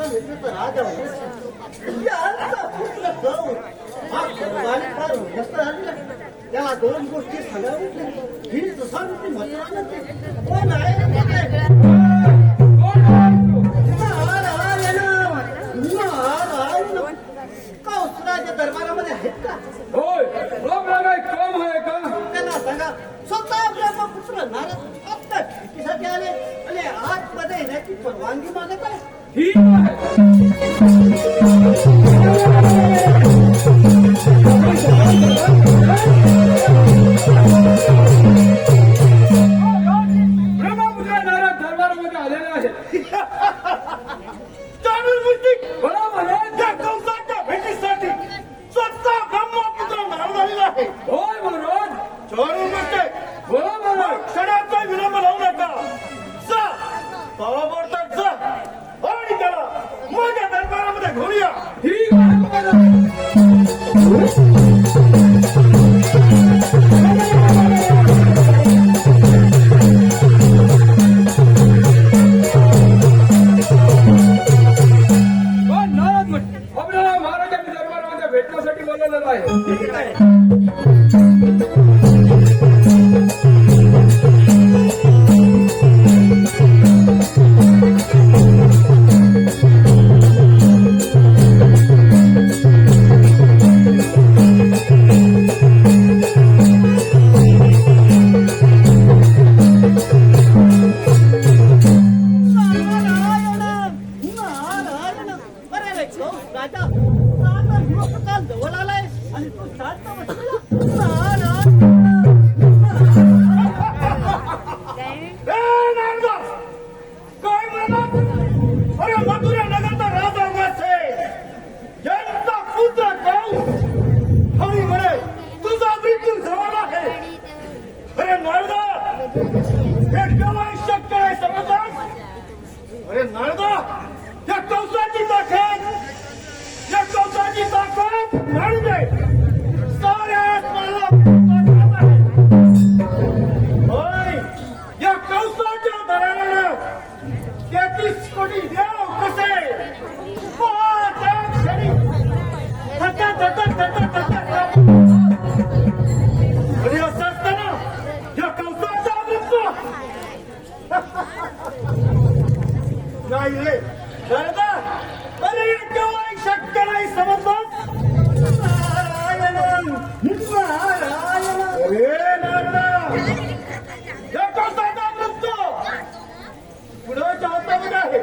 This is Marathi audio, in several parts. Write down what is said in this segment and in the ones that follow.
राजा यांचा पुत्र जाऊन हा सर्वांनी फार व्यस्त झालेला. त्याला दोन गोष्टी सांगाव्या ही जसांची म्हटलं कोण आहे कौशलाच्या दरबारामध्ये आहेत का? होय काम आहे का? त्यांना सांगा स्वतः ब्रह्मपुत्र नारद आपल्या भेटीसाठी आले आणि आतमध्ये येण्याची परवानगी मागत आहे. ठीक आहे. ब्रह्मपुत्र नारद दरबारामध्ये आलेले आहे. बरोबर आहे. त्या कंसाच्या भेटीसाठी स्वतः ब्रह्मपुत्र नारद आलेला आहे. होय महाराज. चालू म्हणते बरोबर आहे. क्षणाचा विलंब लावू नका. जा ताबडतोब जा आणि त्याला माझ्या दरबारामध्ये घेऊन या. ठीक आहे महाराज. आपल्याला महाराजांनी दरबारामध्ये भेटण्यासाठी बोलवलेलं आहे. ठीक आहे. राजा काल जवळ आलाय आणि तू शांत बसला. काय म्हणत? अरे मथुरा नगरचा राजा उगाच आहे. यांचा पुत्र कंस हरी म्हणे तुझा मृत्यू झाला आहे. अरे नारदा हे केव्हा शक्य आहे समजतात? अरे नारदा या कंसाची ताकद जाणून दे. साऱ्या आत्माला होय या कंसाच्या दरानं 33 कोटी देव कसे त्या क्षणी आणि असं असताना या कंसाचा मृत्यू नाही रे नारदा. अरे हे केव्हाही शक्य नाही समजतात. अरे नारदा या कंसाचा मृत्यू पुढच्या हातामध्ये आहे.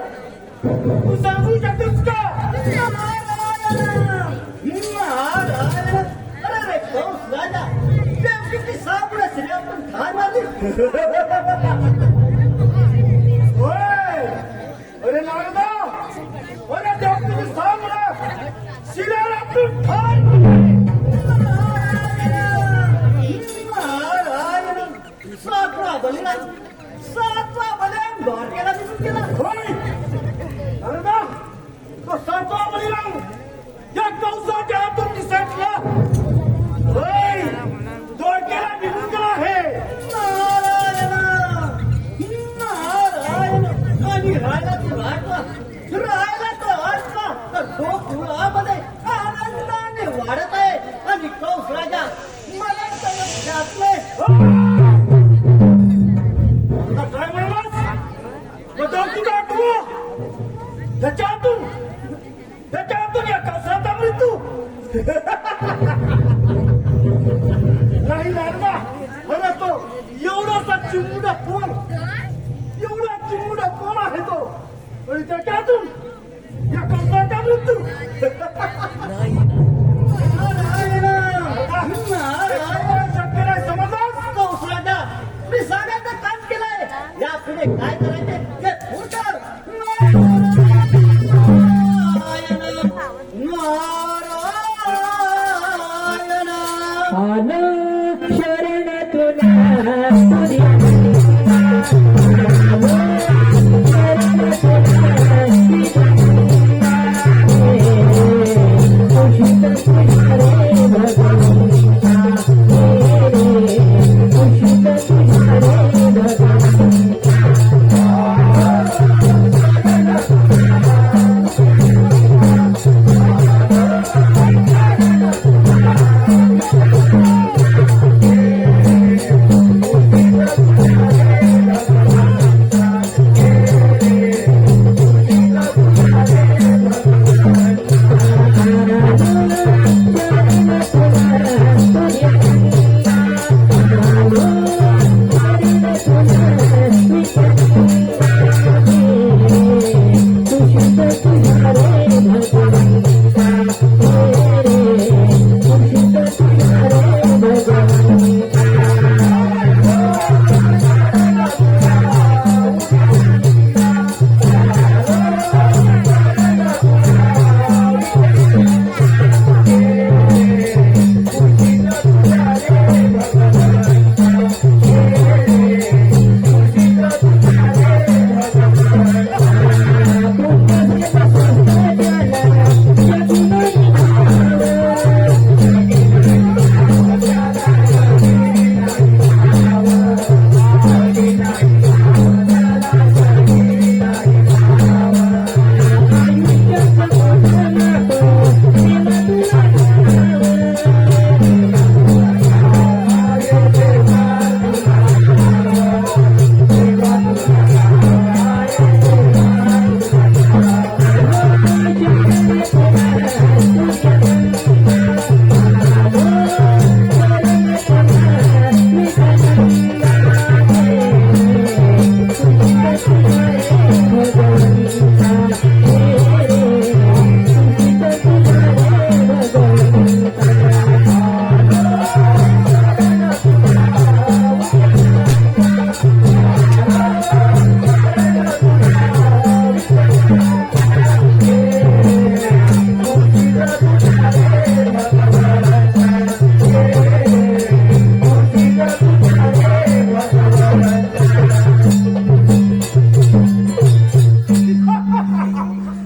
तू सांगू शकतोस का? अरे कंस राजा किती सापडा श्री आपण ठार मारली. होय अरे नारदा अरे देव तुझी सामना शिलाला तू ठार सातवा बलिदान द्वारकेला दिसून गेला. होय नारदा तो सातवा बलिदान या कंसाच्या हातून निसटला. होय द्वारकेला निघून गेला आहे. आणि राहायला तो वाटला तर गोकुळामध्ये आनंदाने वाढत आहे. आणि कंस राजा मला घातले. काय म्हणालास? मग तुझा आठवू त्याच्यातून या कंसाचा मृत्यू नाही नारदा. अरे तो एवढासा चिमुडा कोण आहे तो आणि त्याच्यातून या कंसाचा मृत्यू शक्य नाही समजलास? कंस राजा मी सांगायचं काम केलंय. या पुढे काय करायचे ते पुढचं. शरण तुला तुझ्या रे भगवंता खुर्शीद तुझ्या रे भगवंता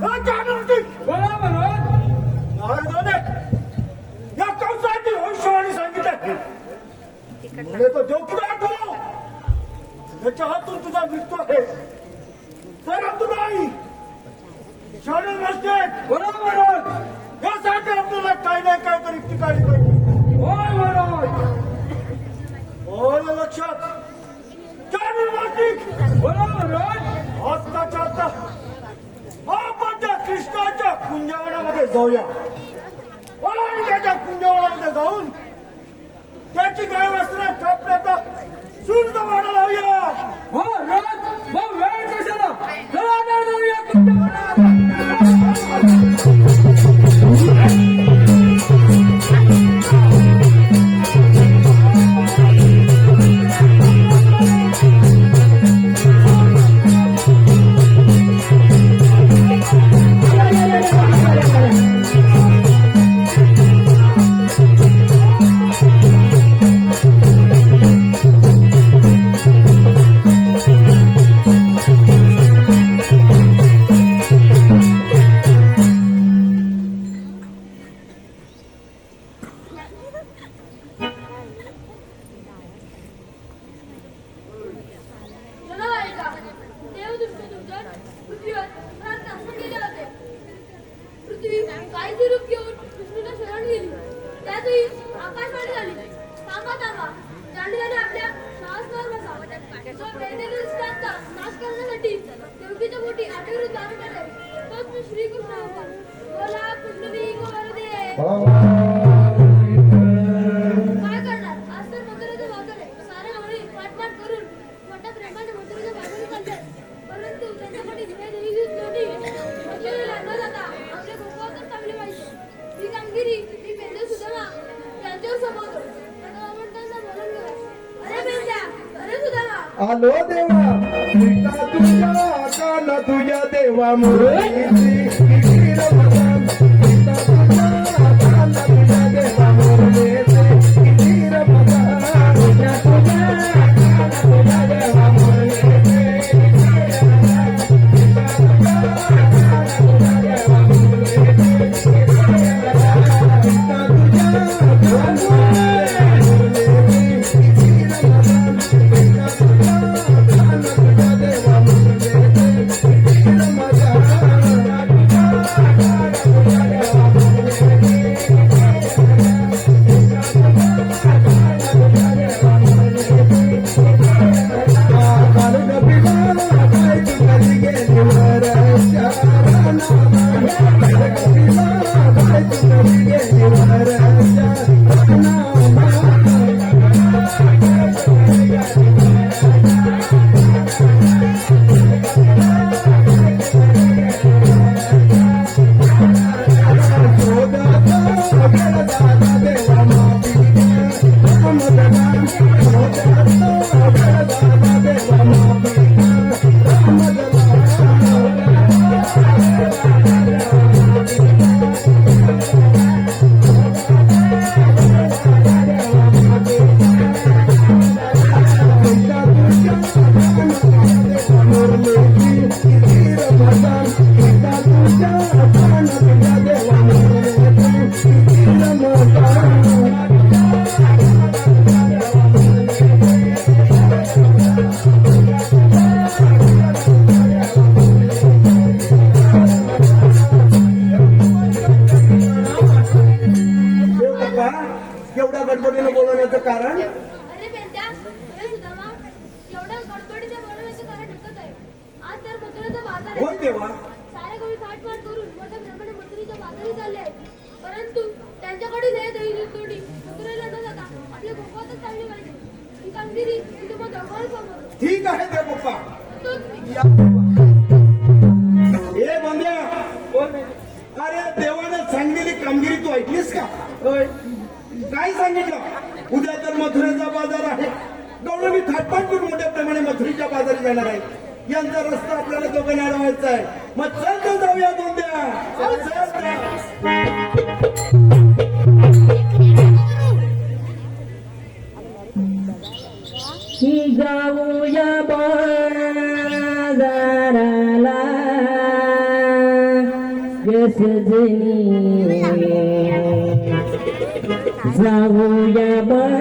बोला मनोज. महाराजाने या कंसाची भविष्यवाणी सांगितली मुले तो देव तुला आठवलो त्याच्या हातून तुझा मृत्यू आहे परंतु नाही शाळे नसते बोला मनोज. यासाठी आपल्याला काही नाही काय तरी युक्ती काढली पाहिजे होय मनोज. बोल लक्षात शाळे नसते बोला मनोज. आत्ताच्या आता आपण त्या कृष्णाच्या कुंजवनामध्ये जाऊया आणि त्याच्या कुंजवनामध्ये जाऊन त्याची गाय वस्त्र कापण्याचा शुद्ध वाढा लावूया हो रोज. मग वेळ कशाला. चला आता जाऊया कुंजवनात. काहीतरी रूप घेऊन विष्णूला शरण गेली त्यातही आकाशवाणी झाली थांबा थांबा जाणीवाने आपल्या शासनावर बसा जो वेदनिष्ठांचा नाश करण्यासाठी देवकीच्या पोटी आठवरून धारण करते तोच मी श्रीकृष्ण होता बोला कृष्णवी गोवरदे काय करणार आज तर मथुरेचं वाकर आहे सारे गवळी पाठपाठ करून मोठ्या प्रेमाने मथुरेच्या बाजूने चालतात परंतु त्यांच्यासाठी देवी नव्हती मथुरेला न जाता आपल्या गोपाळातच थांबले पाहिजे ही कामगिरी मी पेंडे सुधामा त्यांच्यावर सोपवतो त्यांना बोलून गेला अरे पेंड्या अरे सुधामा आलो देवा पिता तुझ्या काना तुझ्या देवा मुरलीची किती रमजान पिता तुझ्या काना तुझ्या देवा मुरलीची किती रमजान तुझ्या काना तुझ्या देवा मुरलीची एवढ्या गडबडीनं बोलवण्याचं कारण? अरे बेंट्या, हे सुदामा, एवढं गडबडीने बोलवण्याचं कारण एकच आहे. आज तर मथुरेचा बाजार हो आहे. देवा, सारे कोणी थाटमाट करून मोठ्या प्रमाणे मथुरेच्या बाजारी चालले आहेत. परंतु त्यांच्याकडे हे दही तोडी मथुरेला न जाता आपल्या गोपातच चालली पाहिजे. ही कामगिरी मी तुम्हाला दाखवायला समोर. ठीक आहे देव बाप्पा. तोच मी. या. ए बंद्या, अरे देवाने सांगितलेली कामगिरी तू ऐकलीस का? होय. काय सांगितलं? उद्या तर मथुरेचा बाजार आहे. गौरवी थाटपाट करून मोठ्या प्रमाणे मथुरेच्या बाजारी जाणार आहे. यांचा रस्ता आपल्याला दोघांना अडवायचा आहे. मग चल तर जाऊया बंद्या. चल, चल. की जाऊया बाजाराला सजनी जाऊया बाजाराला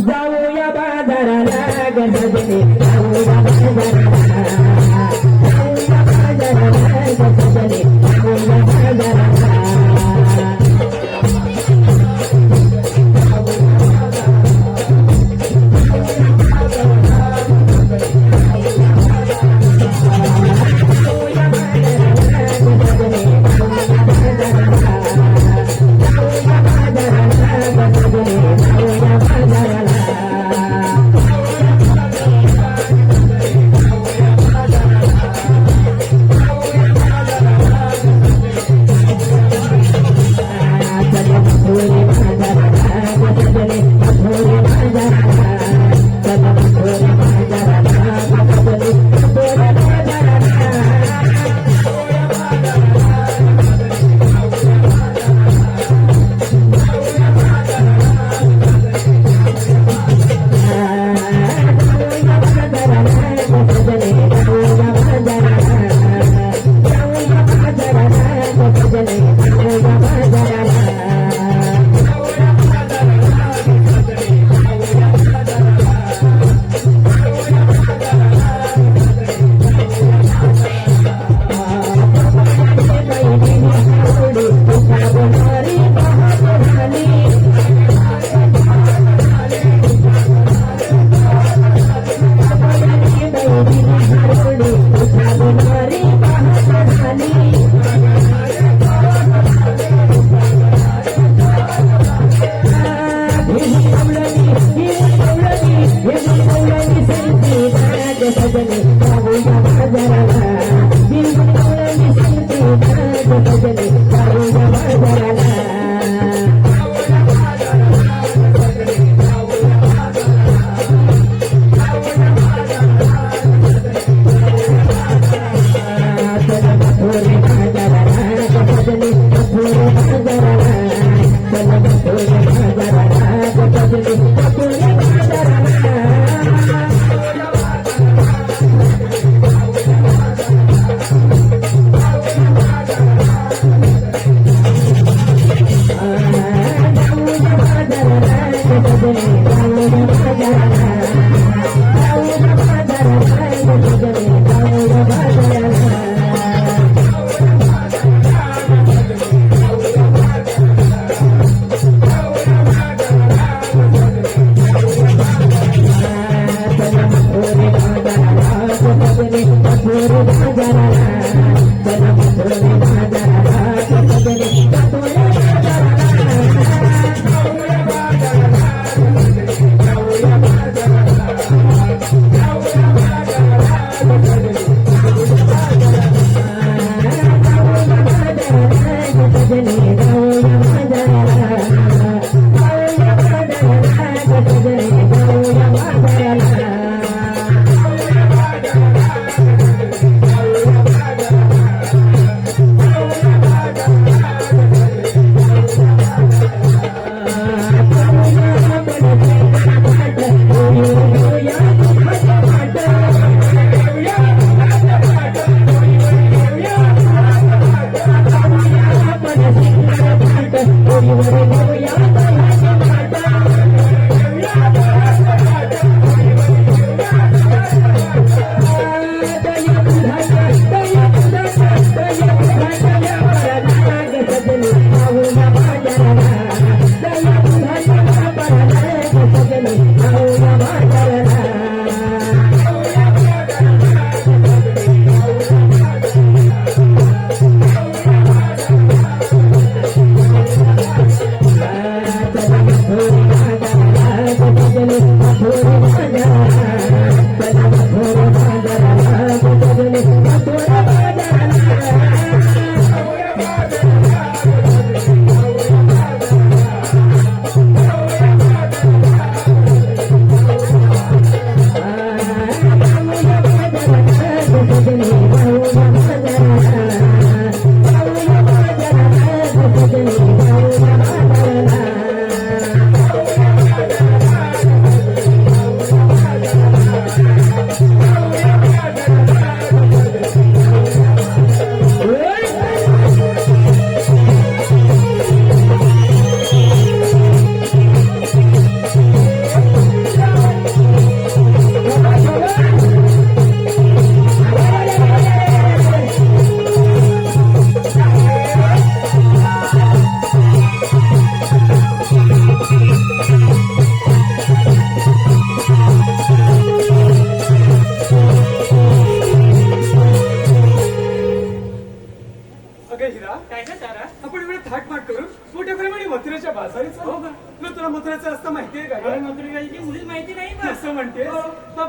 जाऊया बाजाराला गजनी जाऊया बाजाराला जाऊया बाजाराला गजनी जाऊया बाजाराला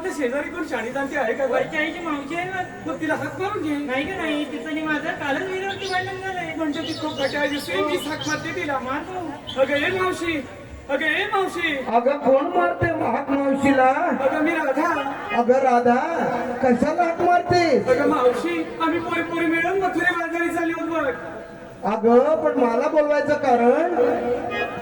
इथे शेजारी कोण शाळेत आणते आहे का बाई? आईची मावशी आहे ना. मग तिला हाक मारून घे. नाही का नाही, तिचं आणि माझं कालच विरोधी भांडण झालंय. म्हणजे ती खूप घटाय दिसते. मी हाक मारते तिला. मारतो. अगं ए मावशी, अगं ए मावशी, अगं कोण मारते हाक मावशीला? अगं मी राधा. अगं राधा कशाला हाक मारते? अगं मावशी, आम्ही पोरी पोरी मिळून मथुरे बाजारी चालली होत बघ. अगं पण मला बोलवायचं कारण?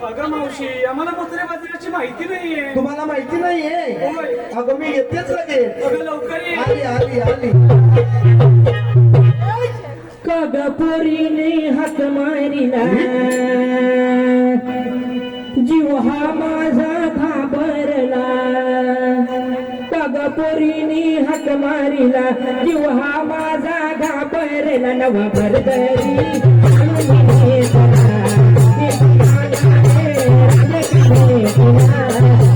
अगं मावशी, आम्हाला मथुरे बाजाराची माहिती नाहीये. तुम्हाला माहिती नाहीये? होय. अगं मी येतेच लगेच. अगं लवकर ये. आली आली आली. कगपुरीने हाक मारिला, जीव हा माझा घाबरला. कगपुरीने हाक मारिला, जीव हा माझा घाबरला. नवा भरदरी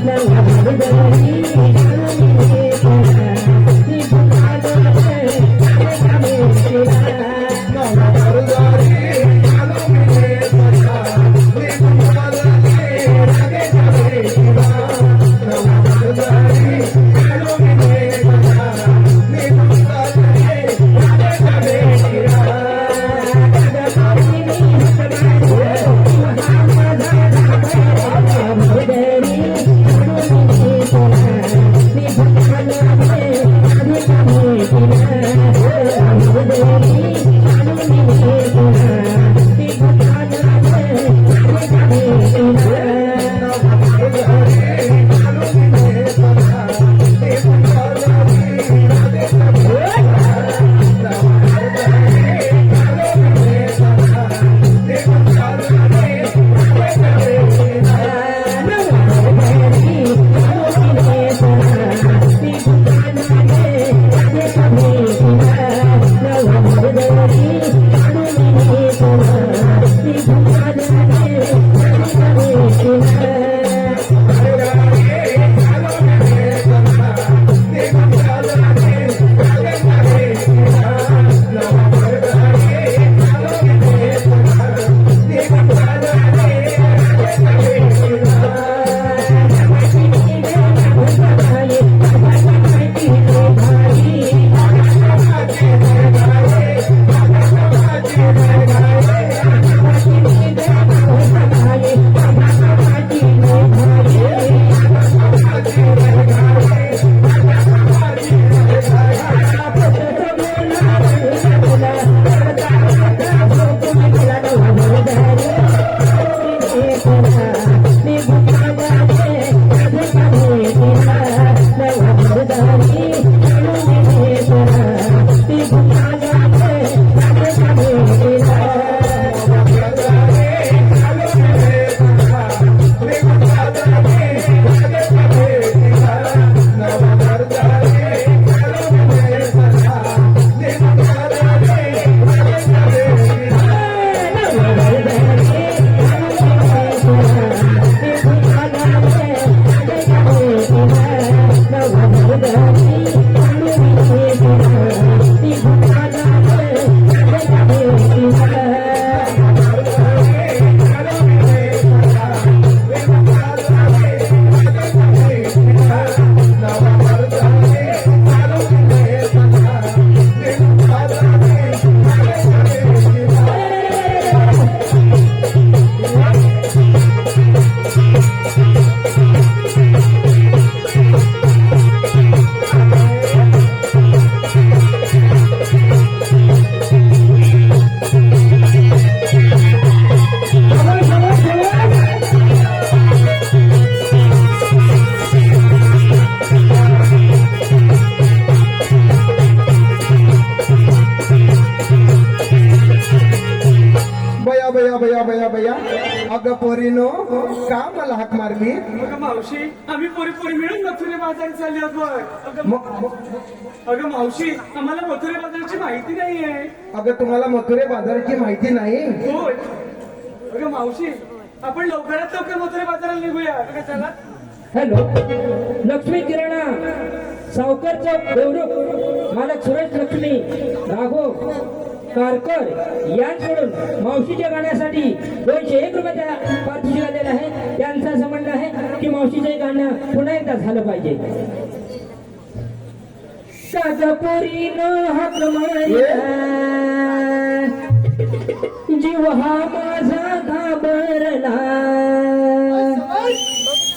नवा भरदरी अगं पोरीनो का मला हाक मारली? अगं मावशी, आम्ही पोरी पोरी मिळून मथुरे बाजारात चालली आहोत बघ. अगं मावशी, आम्हाला मथुरे बाजाराची माहिती नाहीये. अगं तुम्हाला मथुरे बाजाराची माहिती नाही? होय. अगं मावशी, आपण लवकरात लवकर मथुरे बाजाराला निघूया. अगं चला. हॅलो, लक्ष्मी किराणा, सावकर चौक, देवरुख, मालक सुरेश लक्ष्मी, राघव कारकर यांकडून मावशीच्या गाण्यासाठी 201 रुपयाचा पारितोषिक आलेला आहे. त्यांचं असं म्हणणं आहे की मावशीचे गाणं पुन्हा एकदा झालं पाहिजे. सागपुरीनं हाक मारिला जीव हा माझा घाबरला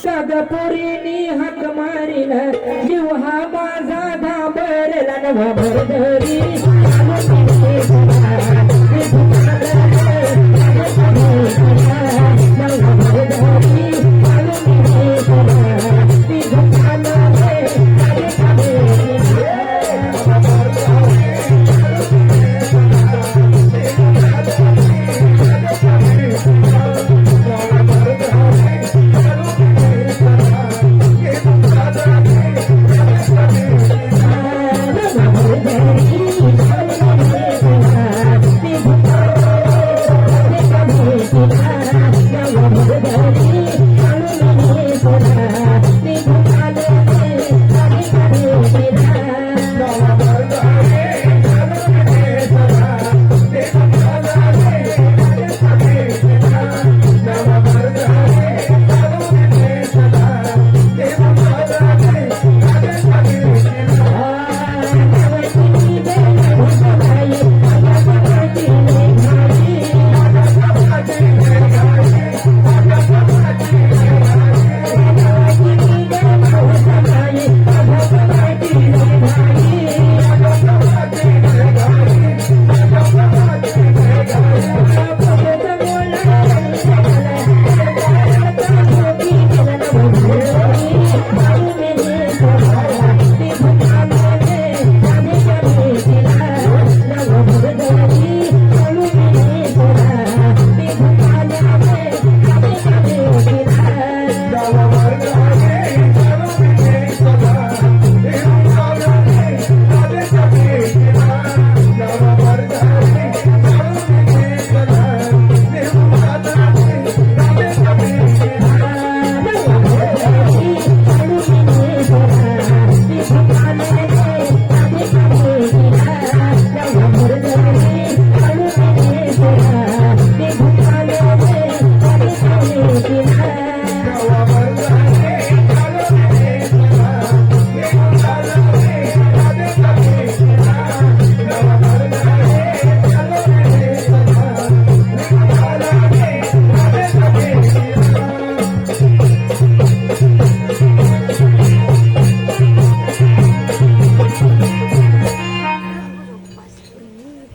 सागपुरीनी हाक मारिला जीव हा माझा घाबरला नवा भरधरी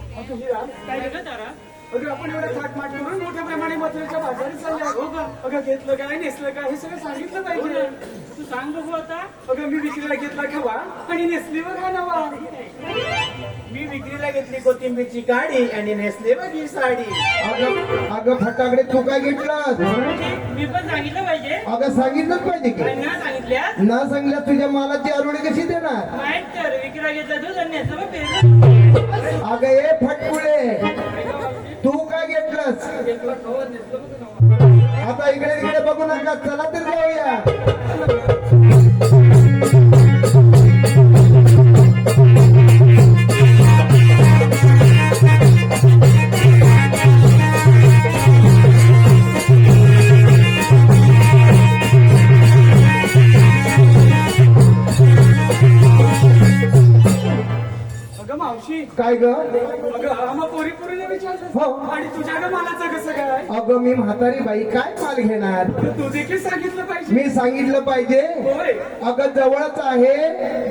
काय गं तारा? अगं आपण एवढं थाटमाट करून मोठ्या प्रमाणे मथुरेच्या बाजारात चालले हो का? अगं घेतलं काय नेसलं काय हे सगळं सांगितलं पाहिजे तू सांग बघू आता. अगं मी विक्रीला घेतला खवा आणि नेसलीवर हा नवा मी विक्रीला घेतली कोथिंबीरची गाडी आणि नेसले बघी साडी. अगं फटाकडे तू काय घेतलास मी पण सांगितलं पाहिजे. अगं सांगितलंच पाहिजे की आणि ना सांगितल्या ना सांगल्या तुझ्या मालाची आरोळी कशी देणार माहित तर विक्रीला घेतला दूध आणि नेसलं बघ पेरलं. अगं ए फटकुळे तू काय घेतलंस आता इकडे तिकडे बघू नका चला तर जाऊया अगं मावशी काय ग अगं आम्हा पोरी पोरीने विचारलं हो. आणि तुझ्या ग मालाचं कसं काय अगं मी म्हातारी बाई काय माल घेणार तू देखील सांगितलं पाहिजे मी सांगितलं पाहिजे होय अगं जवळच आहे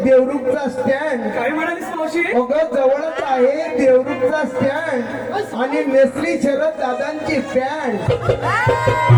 देवरुखचा स्टँड काय म्हणालीस मावशी अगं जवळच आहे देवरुखचा स्टँड आणि नेसली शरद दादांची पॅन्ट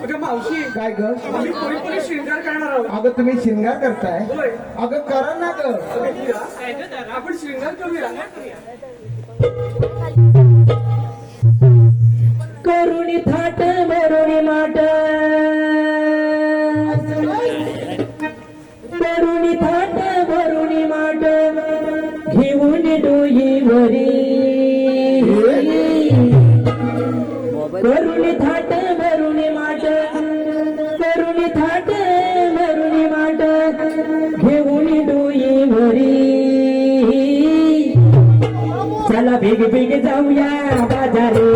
अगं मावशी काय ग आम्ही पोरी पोरी शृंगार करणार आहोत अगं तुम्ही शिंगार करताय होय अगं करा ना ग अगं हीरा, काय गं तारा? आपण शृंगार करूया करुणी थाट भरुणी माट करुणी थाट भरुणी माट घेऊन डोईवरी करुणी थाट भरुणी माट करुणी थाट भरुणी माट घेऊन डोईवरी चला बेग बेग जाऊया बाजारे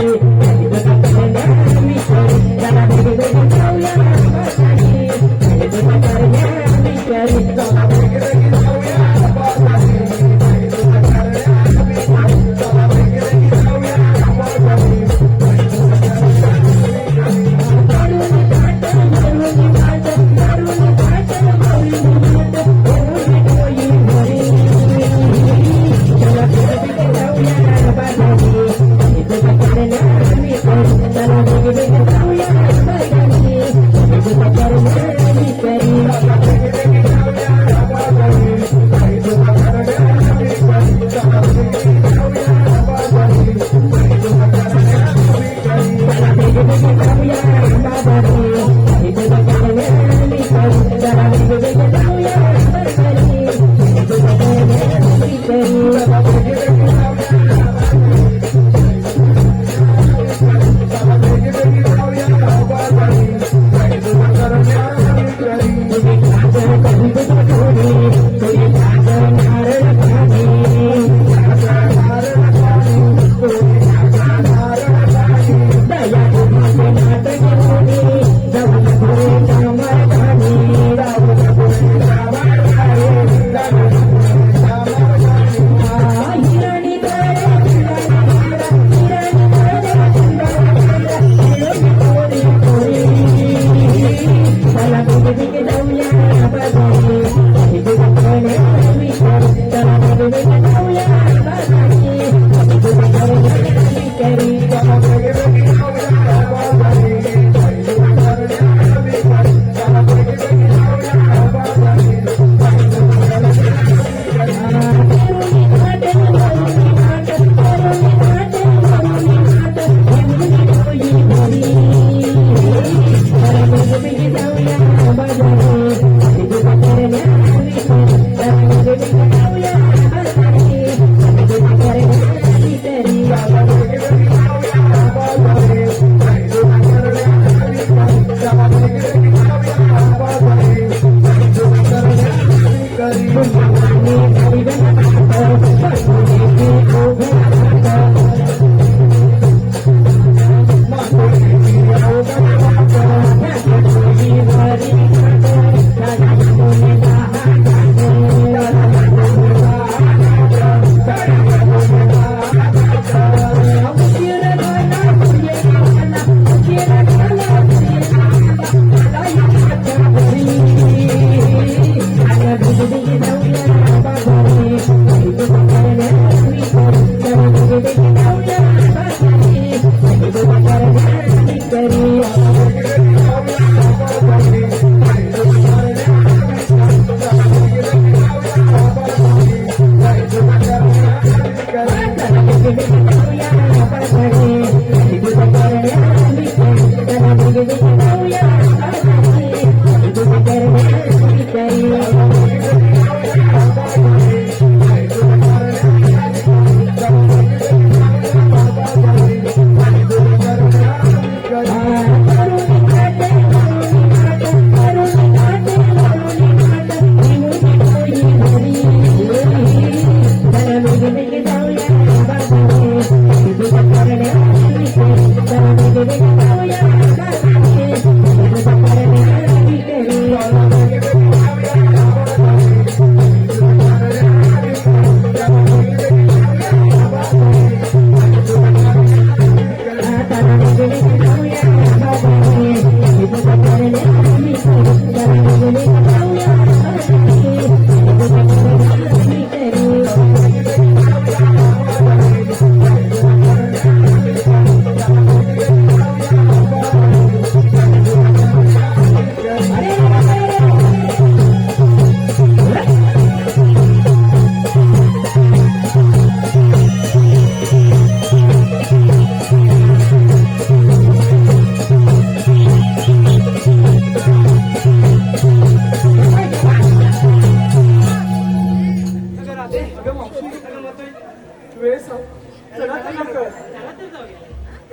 चला बेग बेग जाऊया बाजारे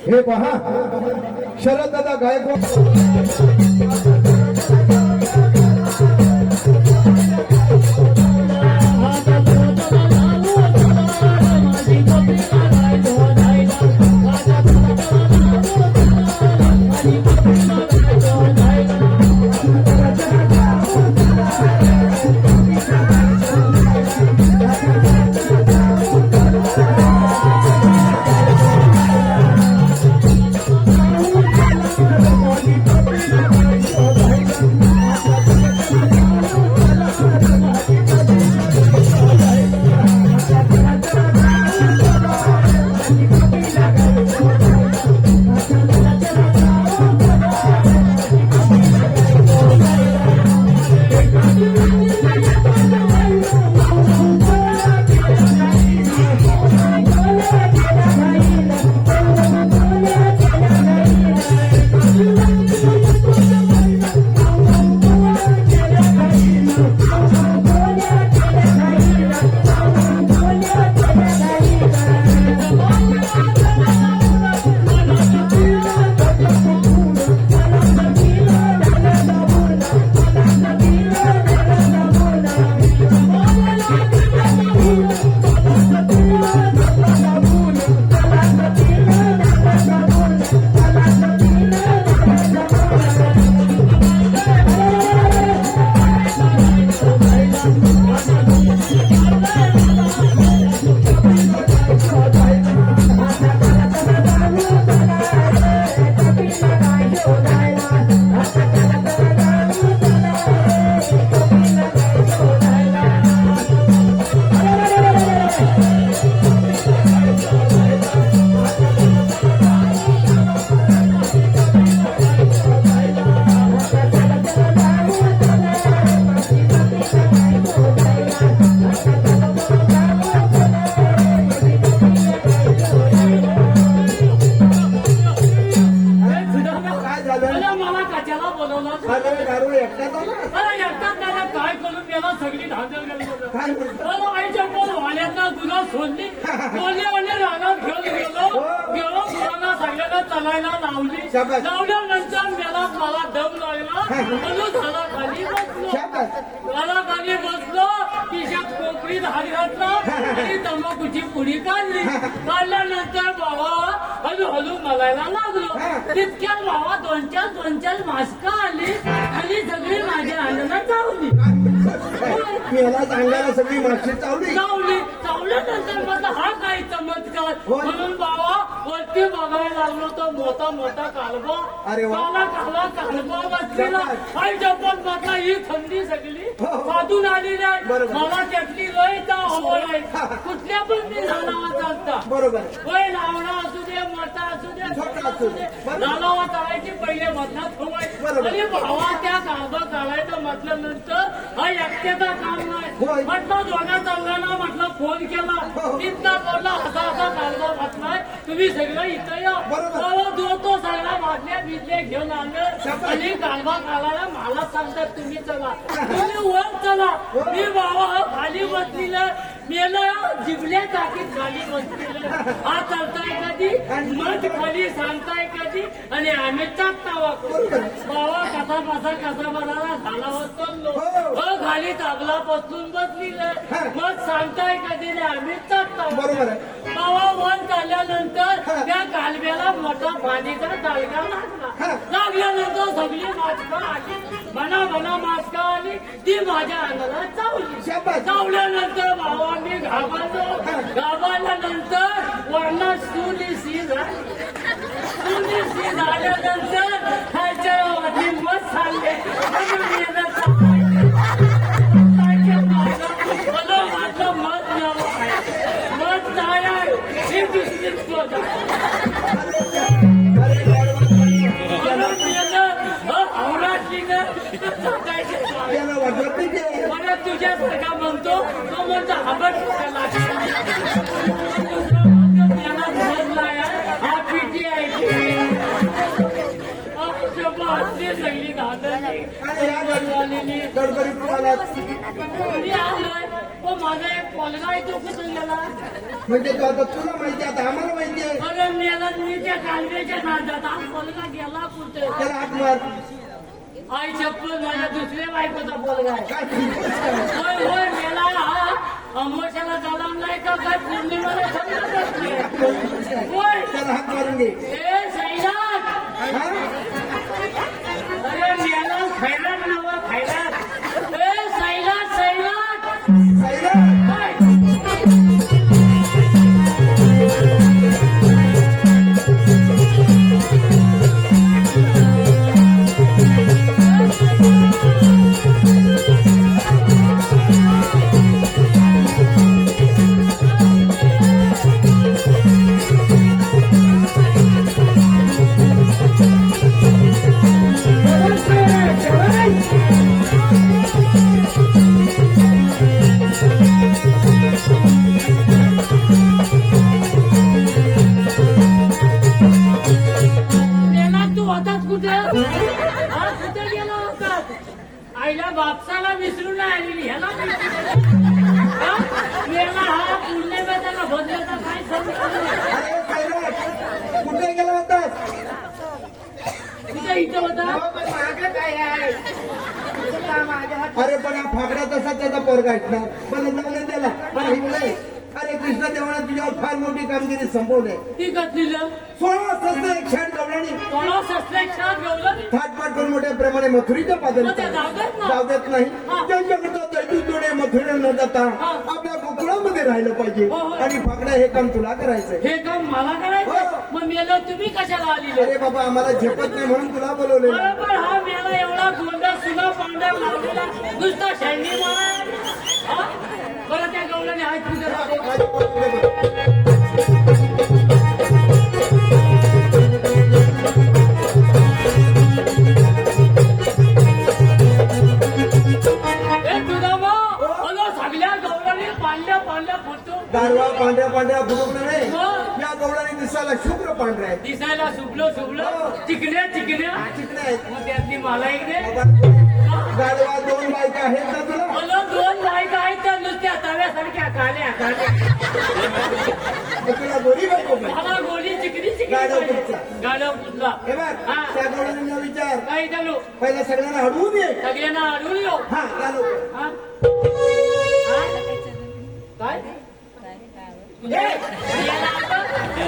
हे पहा शरद दादा गायकवाड माझी सोडली आणि रानात घेऊन गेलो मुलांना सगळ्यांना चालायला लावली शाबास. लावल्यानंतर मला दम लागला म्हणून झाडाखाली बसलो शाबास. झाडाखाली बसलो खिशात कोपरीत हात घातला आणि तंबाखूची पुडी काढल्यानंतर बाबा हळूहळू मलायला लागलो तितक्यात बाबा दोन चार मास्क आली आणि सगळी माझ्या अंगाला चावली मला सांगायला सगळी मागची चावली चावल्यानंतर म्हटलं हा काय चमत्कार म्हणून बाबा वरती बघायला लागलो तो मोठा कालवा अरे वा. कालवा बसलेला आई जपत म्हटलं ही थंडी सगळी वाजून आली नाही बरोबर. मला त्यातली लय आवड आहे कुठल्या पण मी झाडावा चालता बरोबर. वय लावणा असू दे मोठा असू दे छोटा असू दे. बरोबर. झाडावा चालायची पहिले मधला ठेवायची बरोबर. आणि भावा त्या कालवा काढायचं म्हटल्यानंतर हा एकट्याचा काम नाही होय. म्हटलं दोघा चौघांना म्हटलं फोन केला तिथला बोलला असा कालवा म्हटलाय तुम्ही सगळं इथं या बरोबर. तो सगळा वाटल्या बिजल्या घेऊन आलं आणि कालवा काढायला मला सांगतात तुम्ही चला तुम्ही वर चला मी बाबा खाली बसलेलं मेलं जिबल्या टाकीत खाली बसलेलं हा चालताय कधी मध खाली सांगताय कधी आणि आम्ही टाकता बाबा कसा बसायला झाला होतो खाली तागला बसून बसलेलं मग सांगताय कधी आणि आम्ही टाकता बरोबर आहे. बाबा वर काढल्यानंतर त्या कालव्याला मोठा पाणीचा डालगा लागल्यानंतर सगळी मास्क आली बना मास्क आली ती माझ्या अंगाला चावली चावल्यानंतर बाबा मी घाबरल्यानंतर वरनं सुनीसी झाल्यानंतर खायच्या वाटी मत सांगले मला माझं मत मत नाही हे बिस्किट त्याला वाटत नाही ते. मला तुझ्यासारखा म्हणतो तो म्हणतो आबट हा पिटी आहे सगळी आणि या गडबडीत तुम्हाला मी आलोय तो माझा एक पोलगा आहे तो कुठून गेला म्हणजे तो आता तुला माहिती आता आम्हाला माहिती आहे. अरे मेला मी त्या कालव्याच्या नादात हा पोलगा गेला कुठे त्याला हात मार. आई चप्पल माझ्या दुसऱ्या बायकोचा पोलगा आहे काय ठीकच काय. होय मेला हा अमोशाला झाला नाही का काय पौर्णिमेला होय त्याला हात मारून घे. ए सैराट हा? अरे मेला खैराट नवा खैराट ए सैराट साईला. आईला बापसाला विसरून नाही आलेली ह्याला हा पुण्यमेला बदलाचा काय अरे साईला, कुठे गेला होतास? कुठे इथं होता अरे पण हा फागडा तसा त्याचा पोरगा आहेत ना पण जाऊन त्याला पण हिंगलंय. अरे कृष्ण देवाने तुझ्यावर फार मोठी कामगिरी संपवली. ती कसलीलं 16 शस्त्र एक क्षण गवळणी कोणा सस्पेक्शन ठेवलं थाटपाट करून मोठ्या प्रमाणे मथुरीच्या पादरी मग ते जाऊ देत ना. जाऊ देत नाही. हा. त्यांच्याकडचं दैदूतोडे मथुरे न जाता हा. आपल्या गोकुळामध्ये राहिलं पाहिजे हो, हो. आणि फागडा हे काम तुला करायचंय. हे काम मला करायचं हो. मग मेलं तुम्ही कशाला आलेले अरे बाबा आम्हाला झेपत नाही म्हणून तुला बोलवले. बरोबर हा मेला एवढा गोंडा सुना पांढरा लावलेला नुसता शेंडी मारा बरं त्या गवळ्याने हात पुढे सगळ्या गवळ्याने पांढऱ्या फोटो गारवा पांढऱ्या फुटवलं नाही. हो. या गवळाने दिसायला शुभ्र पांढऱ्या आहेत. दिसायला शुभलो चिकण्या चिकणे आहेत. मग त्यातली मला एक दे गारवा 2 बायका आहेत ना तुला? मला 2 बायका आहेत त्या नुसत्या त्या तव्यासारख्या काल्या काल्या तुला गोरी बायको पाहिजे. मला गोली चिकनी चिकनी गाढव पाहिजे. कुठचा? गाढव कुठला हे बघ हा. त्या गवळणीला विचार काय चालू पहिला सगळ्यांना हडवून ये. सगळ्यांना अडवून येऊ हा चालू हा? हा? काय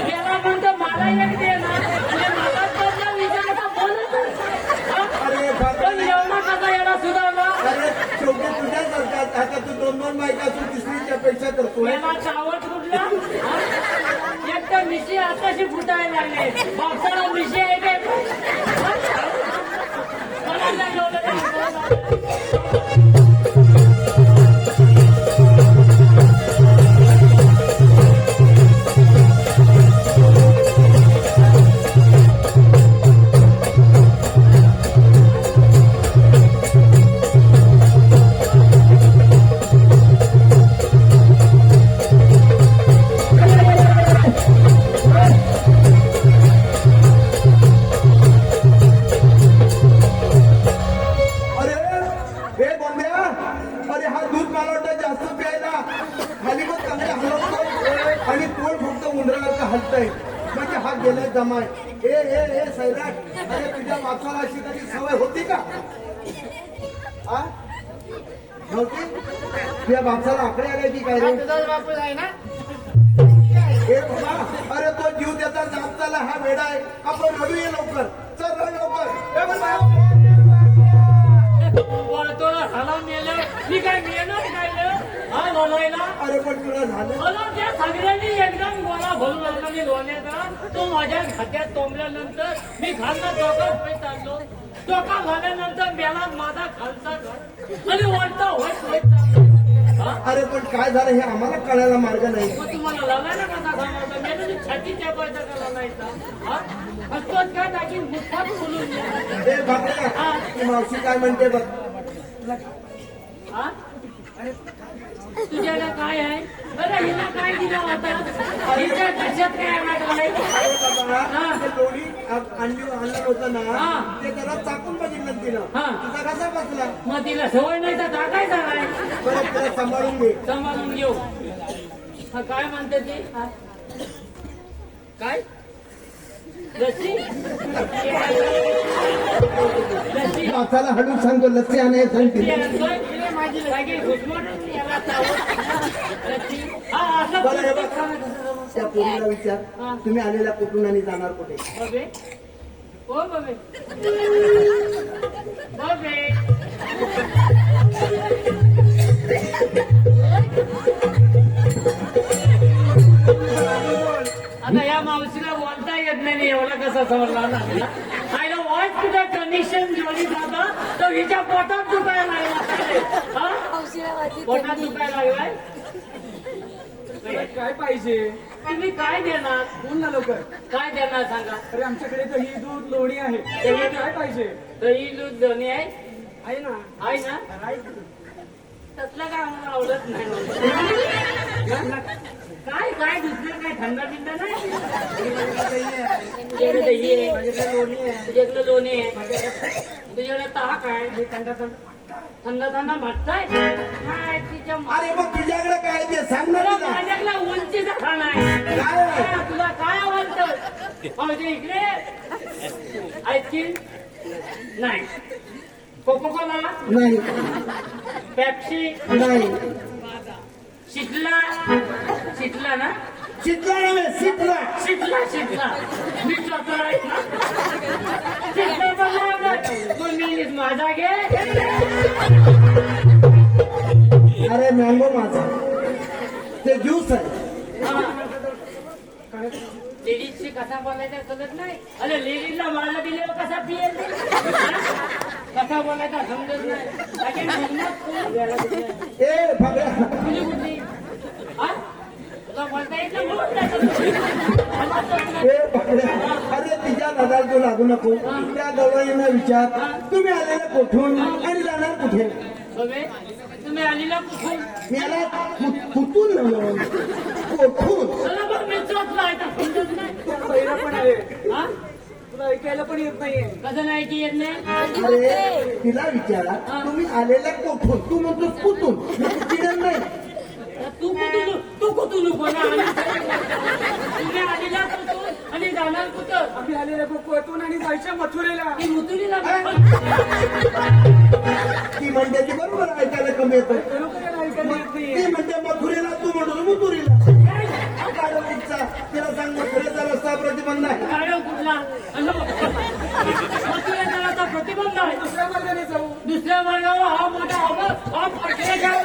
गेला म्हणतो मला एक दे ना आणि मला तोचा विचारायचा बोलत अरे पण बाबा एवढा कसा येणार सुधारला अरे शेवटी तुझ्याच असतात. आता तू 2-2 बायका असून तिसरीच्या पेक्षा करतोय. याला चावट कुठला हा? एक तर मिशी आताशी फुटायला लागले बापसाला मिशी आहे काय कोणाला एवढं अरे हे गोंद्या अरे हा दूध मला वाटतं जास्त प्यायला खाली पण चांगले हलवतो आणि पोट फक्त उंदरासारखं हलतंय म्हणजे हा गेलाय जमाय. हे सैराट अरे तुझ्या माणसाला अशी कधी सवय होती का आ? नव्हती तुझ्या बापसाला आकडे आले की काय रे बापू आहे ना हे बाबा अरे तो जीव त्याचा जाप चालला हा वेडा आहे. आपण रडूया लवकर चल रड लवकर हे बघ बाबा. तो हाला मेलं मी काय मेलं काय हा बोलायला अरे पण तुला झालं मला त्या सगळ्यांनी एकदम गोळा भरून आणला मी लोण्याचा तो माझ्या खात्यात तोंबल्यानंतर मी खालना डोका होत चाललो डोका झाल्यानंतर मेला माझा खालचा घर आणि वरता होत चाललो हा? अरे पण काय झालं हे आम्हाला कळायला मार्ग नाही. मग तुम्हाला लावला कसा सांगायचा मी तुझी छाती चेपायचा का लावायचा हा असतोच काय टाकीन मुठात बोलून द्या. हे बघा ती मावशी काय म्हणते बघ. हा? तुझ्याला काय आहे अरे हिला काय दिलं होता हिच्या कशात काय वाटलंय बाबा, ते लोणी आणलं होतं ना हा. ते जरा चाकून बघितलं तिनं हा. तुझा कसा बसला मग तिला सवय नाही तर टाकायचा काय परत त्याला सांभाळून घे. सांभाळून घेऊ हा, काय म्हणते ती हा? काय लस्सी लस्सी माणसाला हळू सांगतो लस्सी आणायला सांगते. माझी लागे घुसमटून याला चावत लस्सी हा असं बरं, हे बघ. खाणं कसं जमतं? त्या पोरीला विचार हा. तुम्ही आलेला कुठून आणि जाणार कुठे. बबे ओ बबे बबे आता या मावशीला बोलता येत नाही एवढा कसा समजला ना आयला वॉच कुठे कनेक्शन जोडी जातं तर हिच्या पोटात दुखायला लागला हा? पोटात दुखायला लागलाय काय पाहिजे तुम्ही काय देणार बोल ना लवकर. काय देणार सांगा अरे आमच्याकडे दही दूध लोणी आहे दही, काय पाहिजे दही दूध दोन्ही आहे आहे ना आहे ना आहे. तसलं काय मला आवडत नाही मला. काय काय दुसरं काय थंड बिंड नाही तुझ्याकडे दही आहे माझ्याकडे लोणी आहे तुझ्याकडे लोणी आहे तुझ्याकडे ताक आहे थंड थंड भाटताय काय तिच्या अरे मग तुझ्याकडे काय ते सांग ना मला तिला. माझ्याकडे उंचीचा खाणं आहे काय आहे? काय तुला काय आवडतं माझ्या इकडे आईस्क्रीम नाही कोको कोला नाही पेप्सी नाही शिकला शिकला ना शिकला नव्हे शिकला. शिकला शिकला मी स्वतः आहे ना शिकला बघा तुम्ही माझा घे अरे मँगो माझा ते ज्यूस आहे. लेडीजशी कसा बोलायचा कळत नाही अरे लेडीजला मला दिल्यावर कसा पिएल कसा बोलायचा समजत नाही बाकी लग्नात कोण द्यायला दिलं? ए भगड्या तुझी कुठली हा? तुला बोलता येत नाही म्हणून ए भगड्या अरे तिच्या नदाल तू लागू नको. त्या गवळींना विचार तुम्ही आलेला कुठून आणि जाणार कुठे. बघे तुम्ही आलेला कुठून याला कुठून नव्हे कोठून. चला बघ मी चोचला आहे तर समजत नाही पहिला पण आहे हा तुला ऐकायला पण येत नाहीये कसं नाही की येत नाही अरे तिला विचारा तुम्ही आलेला कोठून. तू म्हणतो कुठून. चिडत नाही तू कुठून कोणा तुम्ही आलेला कुठून आणि जाणार कुठं? आम्ही आलेले गोकुळातून आणि जायच्या मथुरेला. ती मुतुरीला ती म्हणते की बरोबर ऐकायला कमी येतं. खरोखर ऐकायला येत ती नाहीये. म्हणते मथुरेला, तू म्हणतो मुतुरीला. तिला सांग मथुरेचा रस्ता प्रतिबंध आहे. गाडव कुठला मथुरा जाण्याचा प्रतिबंध आहे. दुसऱ्या मार्गाने जाऊ. दुसऱ्या मार्गावर हा मोठा हा पटल्या गेला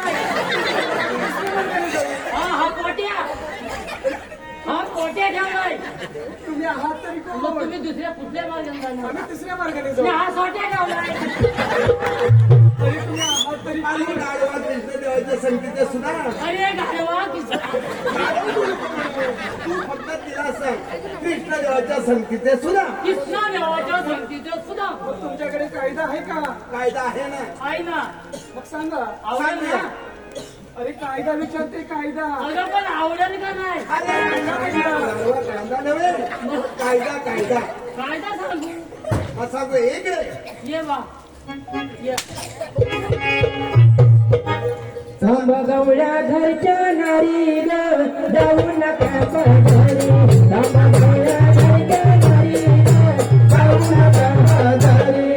हा पोट्या ठेवलाय. तुम्ही आहात तरी कोण? मग तुम्ही दुसऱ्या कुठल्या मार्गाने जाणार? आम्ही तिसऱ्या मार्गाने मी जाऊ. हा सोट्या ठेवलाय. तरी तुम्ही आहात तरी आणि गाडवा कृष्णदेवाच्या संगीत सुद्धा अरे गाडवा तू फक्त तिला सांग कृष्णदेवाच्या संगीते सुद्धा कृष्णा देवाच्या संगतीचं सुद्धा तुमच्याकडे कायदा आहे का? कायदा आहे ना. आहे ना. मग सांगा. आवडेल ना? अरे कायदा विचारते कायदा. अगं पण आवडेल का नाही? अरे कायदा नव्हे, कायदा कायदा कायदा सांगू असा तो एक रे. ये बा ये गवळ्या घरच्या नारी ग जाऊ नका घरी. गवळ्या घरच्या नारी ग जाऊ नका घरी.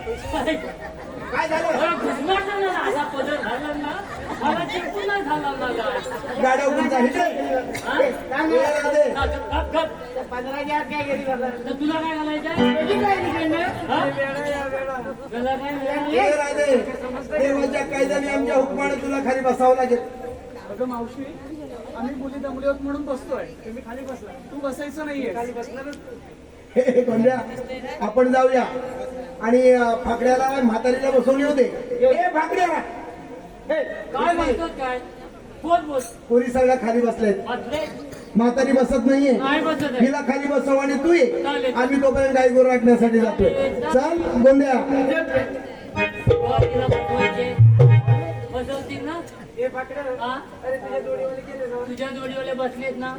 काय झालं? घुसमट झाला ना असा पदर झाला ना मला चिकून नाही झाला ना गाड्या उघडून इकडे तर तुला काय घालायचं देवाच्या कायद्याने आमच्या हुकमाने तुला खाली बसावं लागेल. अगं मावशी, आम्ही मुली दमले होत म्हणून बसतोय. तुम्ही खाली बसला. तू बसायचं नाहीये. खाली बसणारच. हे गोंड्या, आपण जाऊया आणि फाकड्याला म्हातारीला बसवून येऊ दे. हे फाकड्या काय म्हणतो काय बोल बोल पोरी सगळ्या खाली बसलेत. बसले म्हातारी बसत नाहीये. नाही बसत आहे. हिला खाली बसव आणि तू ये. चालेल. आम्ही तोपर्यंत गाई गोर राखण्यासाठी जातोय. चल गोंड्या. तिला बसवायचे बसवतील ना हे पाकडं. हा? अरे तुझ्या जोडीवाले गेले ना. तुझ्या जोडीवाले बसलेत ना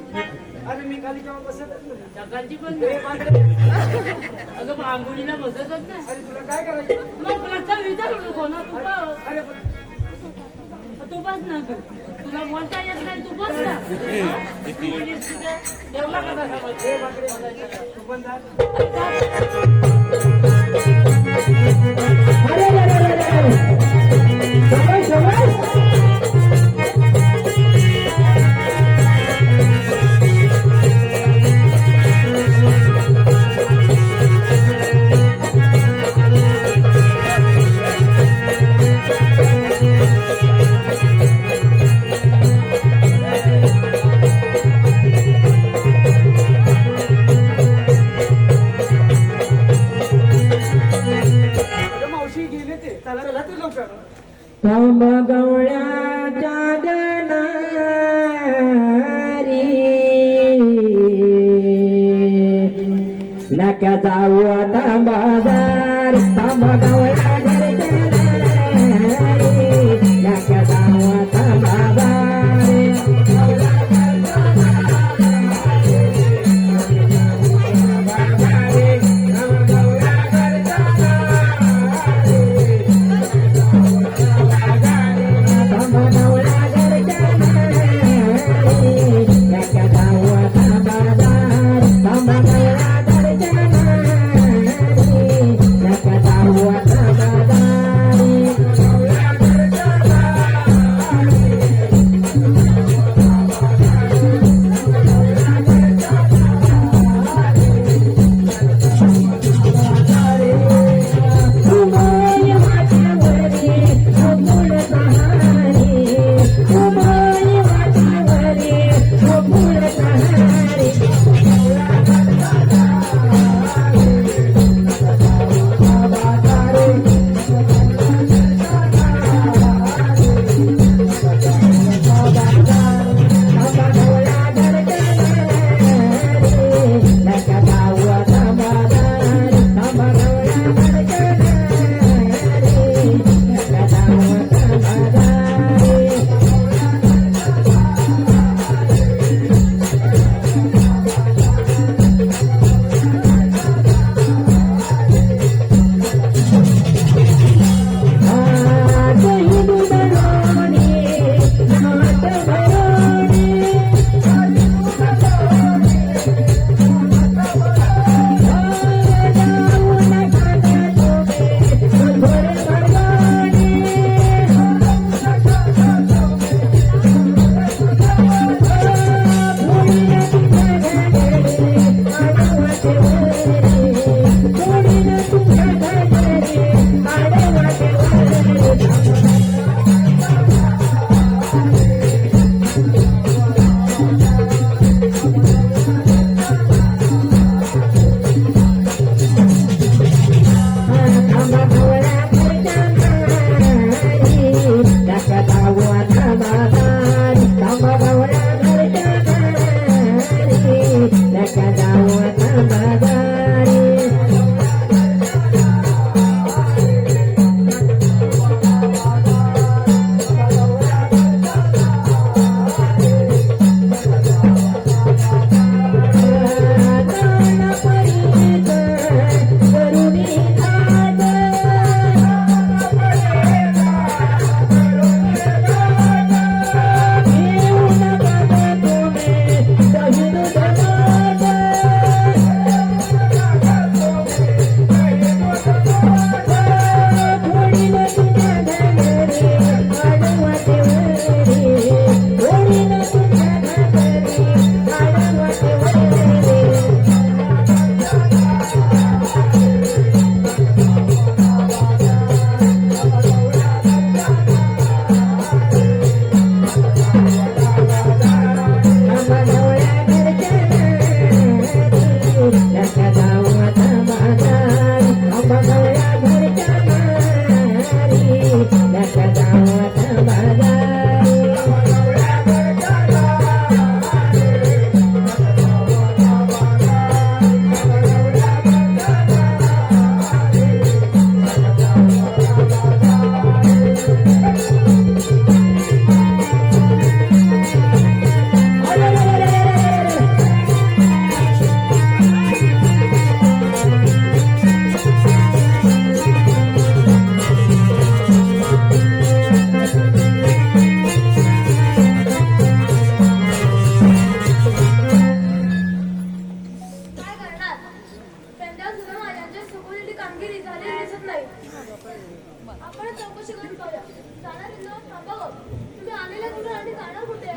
अरे मी खाली केव्हा बसतच नाही. सकाळची पण हे नाही. पाकडं. अगं आंघोळीला बसतच नाही अरे तुला काय करायचं? मग प्रश्न विचारू नको ना तू का अरे तू बस ना तुला बोलता येत नाही तू बस ना देवला कसा समजते तू पण जा. अरे अरे अरे अरे शाबास शाबास. थांब गवळ्याच्या गणारी नका जाऊ आता बाजार थांब गवळ्या घरच्या गणारी नका जाऊ आता बाजार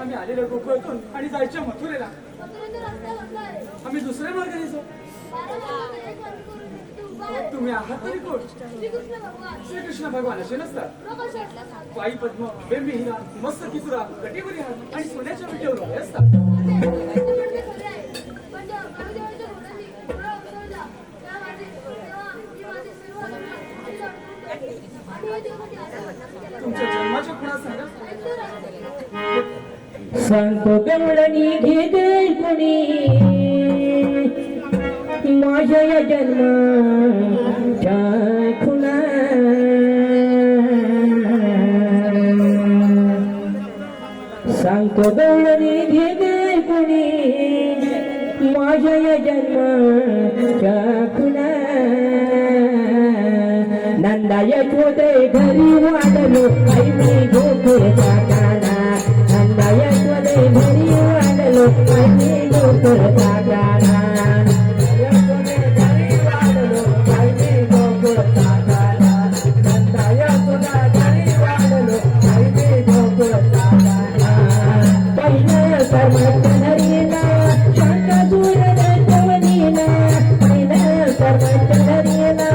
आम्ही आलेलो गोकुळातून आणि जायच्या मथुरेला. आम्ही दुसऱ्या मार्गाने जाऊ. तुम्ही आहात तरी कोण? श्रीकृष्ण भगवान असे नसतात. पायी पद्म, बेंबी हिरा, मस्त किचुरा, कटिवरी हात आणि सोन्याच्या विटेवर उभे असतात. तुमच्या सांगतो गवळणी घेते कोणी माझ्या या जन्माच्या खुणा सांगतो गवळणी घेते कोणी माझ्या या जन्माच्या खुणा नंदा यशोदे घरी वाढलो आई मी गोकुळचा गाणा नंदा यशोदे घरी वाढलो आई मी गोकुळचा गाणा यशोदे घरी वाढलो आई मी गोकुळचा गाणा नंदा यशोदा घरी वाढलो आई मी गोकुळचा गाणा पहिलं सर्वत्र हरीला शंकासूर दत्तवनीला पहिलं सर्वत्र हरीला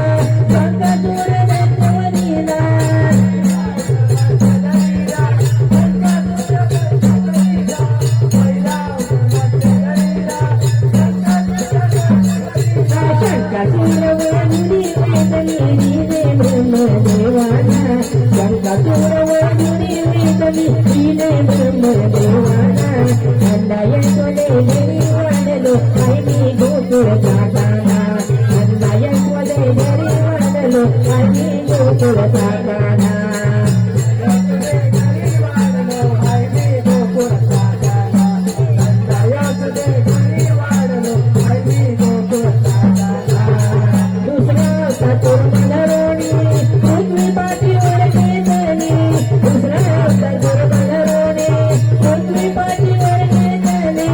शंकासूर दत्तवनीला शंकासूर वळुनी वेदनी रे ब्रह्मदेवाना शंकासूर वळुनी वेदनी रे ब्रह्मदेवाना नंदा यशोदे घरी वाढलो आई मी गोकुळचा गाणा नंदा यशोदे घरी वाढलो आई मी गोकुळचा गाणा यशोदे घरी वाढलो आई मी गोकुळचा गाणा नंदा यशोदे घरी वाढलो आई मी गोकुळचा गाणा दुसरा सातूर मलरोणी पृथ्वी पाठीवर केतनी दुसरा सातूर मलरोणी पृथ्वी पाठीवर केतनी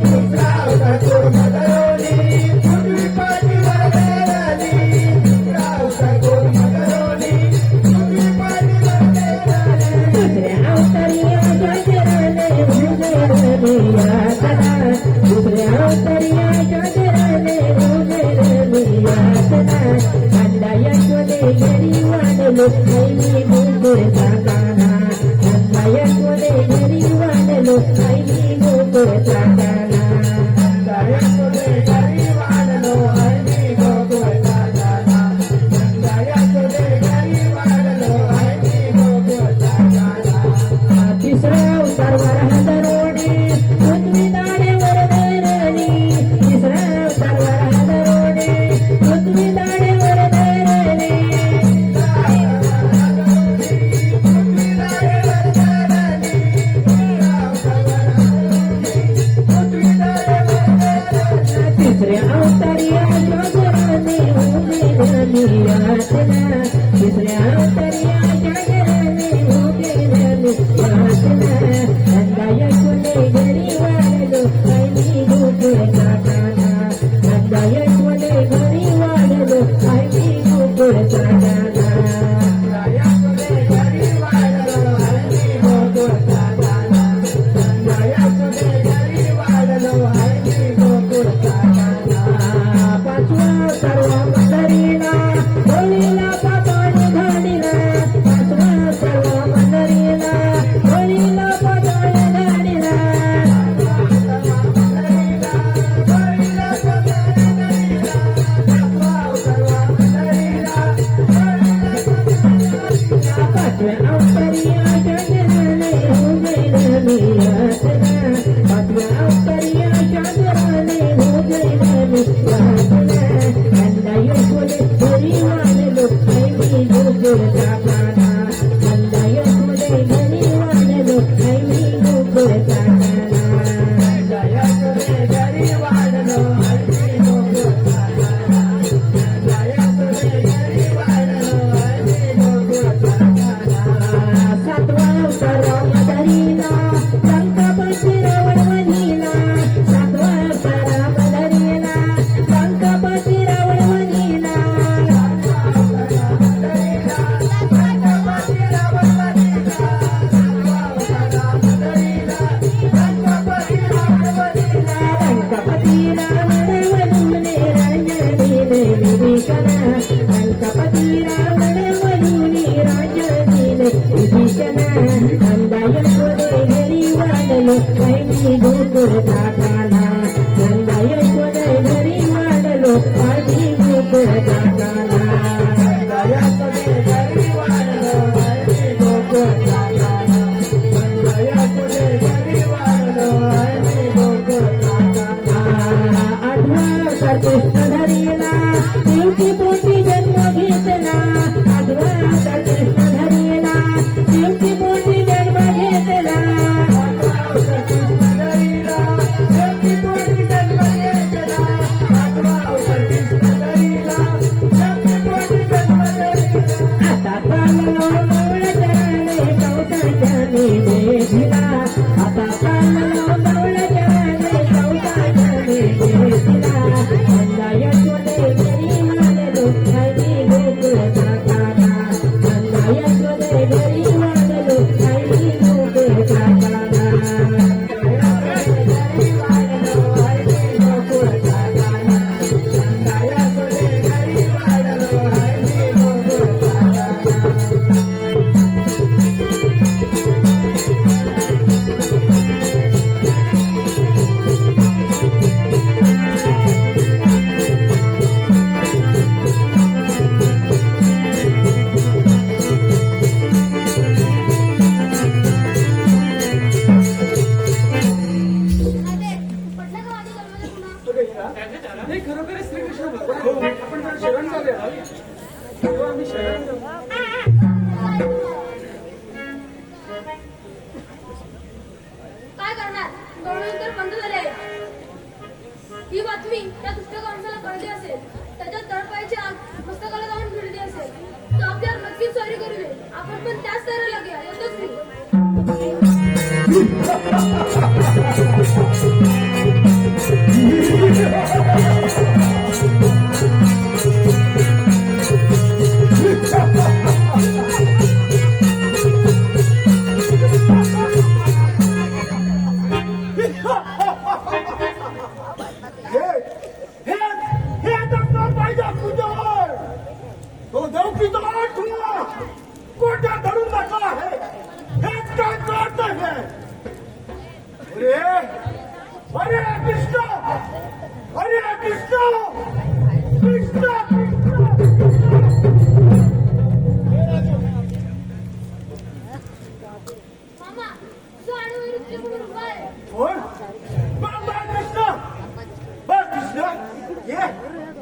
दुसरा सातूर मलरोणी पृथ्वी पाठीवर केतनी दुसरा सातूर मलरोणी पृथ्वी पाठीवर केतनी दुसऱ्या अवतरिया जगराने उजेरनी यातना दुसऱ्या अवतरिया जगराने उजेरनी यातना नंदा यशोदे घरी वाढलो आई मी गोकुळचा गाणा नंदा यशोदे घरी वाढलो आई मी गोकुळचा गाणा नंदा यशोदे घरी वाढलो आई मी गोकुळचा गाणा नंदा यशोदे घरी वाढलो आई मी गोकुळचा गाणा तिसरा अवतार वरहदरोडी पृथ्वी दाढेवर धरणी तिसरा अवतार वरहदरोडी पृथ्वी दाढेवर धरणी तिसऱ्या अवतारिया जगराने उजेरनी यातना तिसऱ्या अवतारिया जगराने उजेरनी यातना नंदा यशोदे घरी वाढलो आई मी गोकुळचा गाणा नंदा यशोदे घरी वाढलो आई मी गोकुळचा गाणा नंदा यशोदे घरी वाढलो आई मी गोकुळचा गाणा नंदा यशोदे घरी वाढलो आई मी गोकुळचा गाणा पाचवा सर्व मंडळीला होळीला पापड घालीला पाचवा सर्व मंडळीला होळीला पापड घालीला पाचव्या अवतरिया जगराने उजेरनी यातना पाचव्या अवतरिया जगराने उजेरनी यातना नंदा यशोदे घरी वाढलो आई मी गोकुळचा गाणा नंदा यशोदे घरी वाढलो आई मी गोकुळचा गाणा नंदा यशोदे घरी वाढलो आई मी गोकुळचा गाणा नंदा यशोदे घरी वाढलो आई मी गोकुळचा गाणा सातवा अवतार मदरीला लंकापती रावण वनीला सातवा अवतार मदरीला लंकापती धरीला शिवची पोटी जन्म घेतला आठवा अवतार कृष्ण धरीला शिवची पोटी जन्म घेतला आठवा अवतार कृष्ण धरीला शिवची पोटी जन्म घेतला आठवा अवतार कृष्ण धरीला शिवची पोटी जन्म घेतला आता पालनो गवळ चराने कवसाच्या मेघिला आता पालनो गवळ चराने कवसाच्या मेघिला अंगाय सोने घरी मानलो खाली लोक जाताना अंगाय सोने घरी मानलो खाली लोक जाताना घरी मानलो खाली लोक जाताना अंगाय सोने घरी मानलो खाली लोक जाताना पटलं का माझ्या जन्माला पुन्हा? अगं हिरा, हे खरोखरच श्रीकृष्ण भगवान आहेत. आपण जरा शरण जाऊया तेव्हा आम्ही शरण जाऊ. काय करणार गवळण तर बंद झाले आहे. ही बातमी त्या दुष्ट माणसाला कळली असेल त्याच्या तळपायची आग मस्तकाला जाऊन भिडली असेल तो आपल्याला नक्कीच चोरी करू दे आपण पण त्याच तयारीला घ्या येतोच मी हे आता पाहिजे तुझ्यावर तो देवकीचा आठवला कोट्या धरून बसला आहे हे काय कळत आहे अरे कृष्ण अरे कृष्ण कृष्ण मामा जो आडवरी तुझ्याकडून उभा आहे कोण बाय कृष्ण बस कृष्ण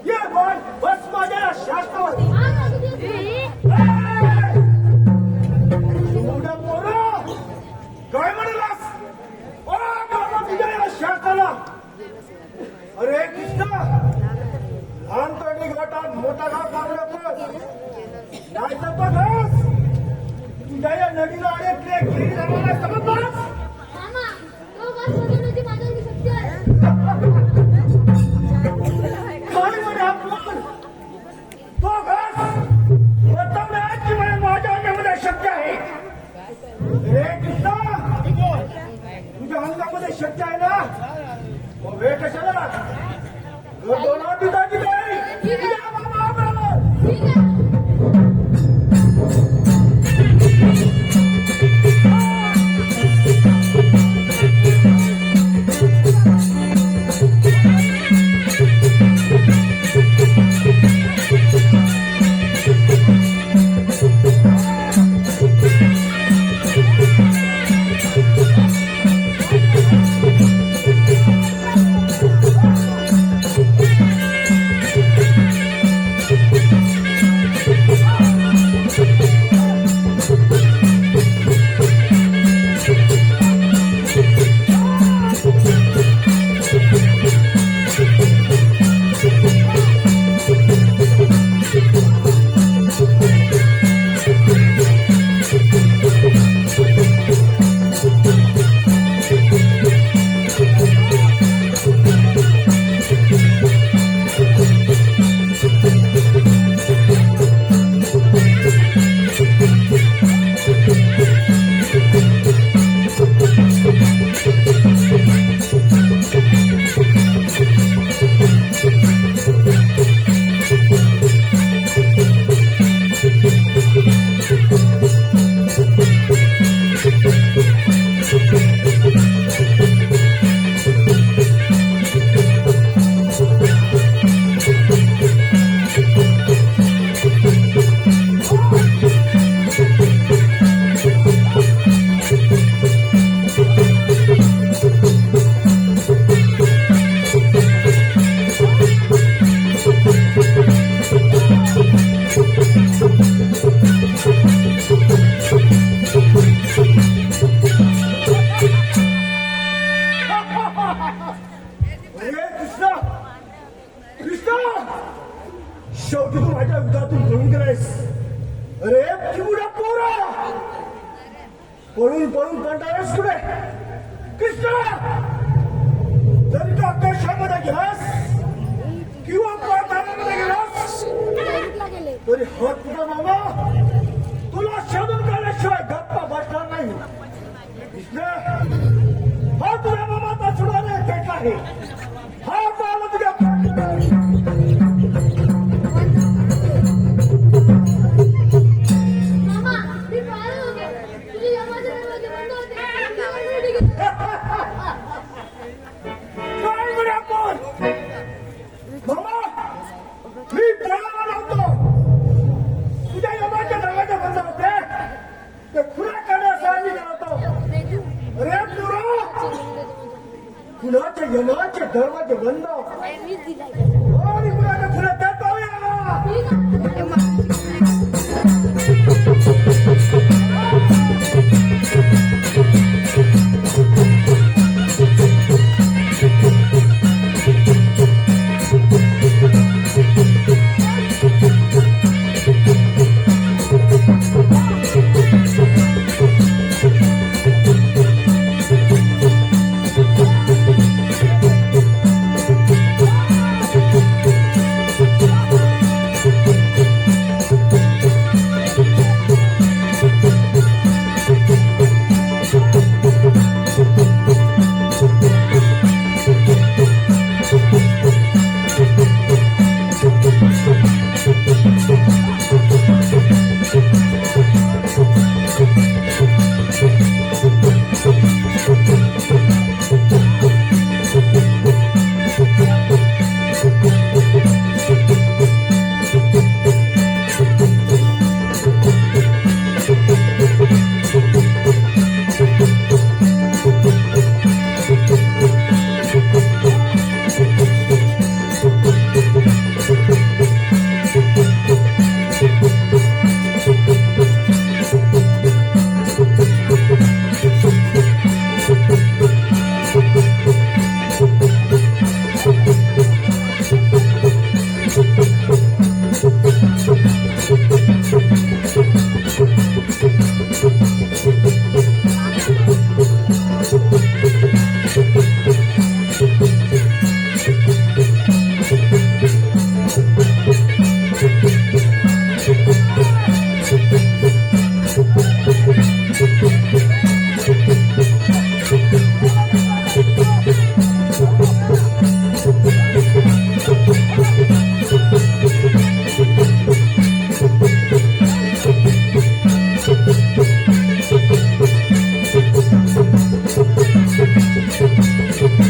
ये बोल बस माझ्या शास्त्रावर हा ना तुझी एवढा पोरं काय म्हणालास ओ बाबा तुझ्या या शास्त्राला अरे कृष्ण लहानपणी घाटात मोठा घाट लागला तर नाही तर बघस तुझ्या या नदीला अडकले गिरी जमाला समजलास मामा तो घास वाजवण्याची माझ्याकडे शक्ती आहे काय म्हणे आपण तो घास बचावण्याची म्हणे माझ्या अंगामध्ये शक्य आहे रे कृष्णा तुझ्या अंगामध्ये शक्य आहे ना मग वेळ कशाला दोन दिवसाची तयारी या बाबा आपल्याला. ठीक आहे अरे कृष्णा कृष्णा शेवटी तू माझ्या विधातून पळून गेलायस. अरे चिमुडा पोरा पळून पळून कंटाळास कुठे कृष्णा. जरी तू आकाशामध्ये गेलास किंवा पाताळामध्ये गेलास तरी हा तुझा मामा तुला शोधून काढल्याशिवाय गप्पा बसणार नाही. कृष्णा हा तुझ्या मामाचा सुधारणे पेटला आहे. हा पाला तुझ्या मामा मी पाहिलं होते तुझे यमाचे दरवाजे बंद होते मी गेले. काय म्हणे आपण मामा मी पळाला नव्हतो. तुझ्या यमाचे दरवाजे बंद होते ते खुला करण्यासाठी गेलो होतो. अरे पुरा कुणाचे यमाचे दरवाजे बंद मीच दिलाय आणि कुणाच्या खुल्या त्या पाहूया. Thank you.